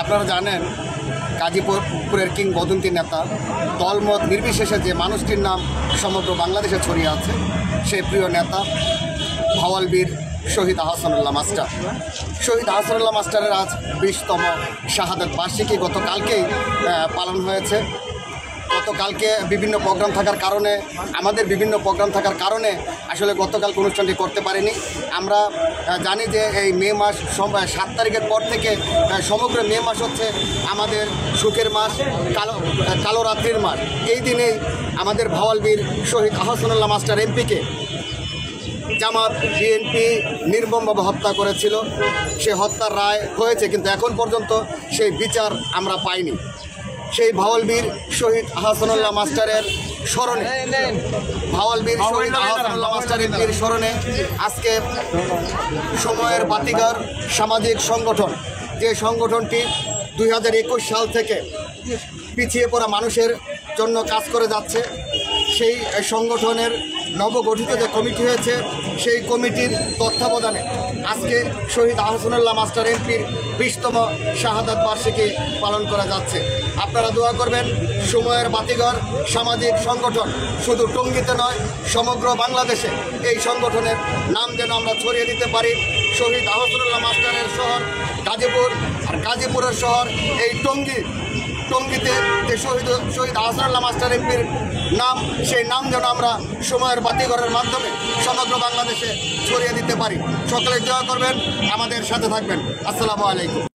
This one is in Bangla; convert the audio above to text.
আপনারা জানেন গাজীপুরের কিংবদন্তি নেতা দলমত নির্বিশেষে যে মানুষটির নাম সমগ্র বাংলাদেশে ছড়িয়ে আছে সেই প্রিয় নেতা ভাওয়ালবীর শহীদ আহসানুল্লাহ মাস্টার। শহীদ আহসানুল্লাহ মাস্টারের আজ 20তম শাহাদাত বার্ষিকী গতকালকেই পালন হয়েছে। গতকালকে বিভিন্ন প্রোগ্রাম থাকার কারণে আসলে গতকাল অনুষ্ঠানটি করতে পারিনি। আমরা জানি যে এই মে মাস 7 তারিখের পর থেকে সমগ্র মে মাস হচ্ছে আমাদের সুখের মাস, কালো রাত্রির মাস। এই দিনেই আমাদের ভাওয়ালবীর শহীদ আহসানুল্লাহ মাস্টার এমপিকে জামাত বিএনপি নির্মমভাবে হত্যা করেছিল। সে হত্যার রায় হয়েছে, কিন্তু এখন পর্যন্ত সেই বিচার আমরা পাইনি। সেই ভাওয়ালবীর শহীদ আহসানুল্লাহ মাস্টারের স্মরণে ভাওয়ালবীর শহীদ আহসানুল্লাহ মাস্টার এমপির স্মরণে আজকে সময়ের বাতিঘর সামাজিক সংগঠন, যে সংগঠনটি 2021 সাল থেকে পিছিয়ে পড়া মানুষের জন্য কাজ করে যাচ্ছে, সেই সংগঠনের নবগঠিত যে কমিটি হয়েছে সেই কমিটির তত্ত্বাবধানে আজকে শহীদ আহসানুল্লাহ মাস্টার এমপির 20তম শাহাদাত বার্ষিকী পালন করা যাচ্ছে। আপনারা দোয়া করবেন সময়ের বাতিঘর সামাজিক সংগঠন শুধু টঙ্গীতে নয়, সমগ্র বাংলাদেশে এই সংগঠনের নাম যেন আমরা ছড়িয়ে দিতে পারি। শহীদ আহসানুল্লাহ মাস্টারের শহর গাজীপুর, আর গাজীপুরের শহর এই টঙ্গীতে যে শহীদ আহসানুল্লাহ মাস্টার এমপির নাম, সেই নাম যেন আমরা সময়ের বাতিঘরের মাধ্যমে সমগ্র বাংলাদেশে ছড়িয়ে দিতে পারি। সকলে দোয়া করবেন, আমাদের সাথে থাকবেন। আসসালামু আলাইকুম।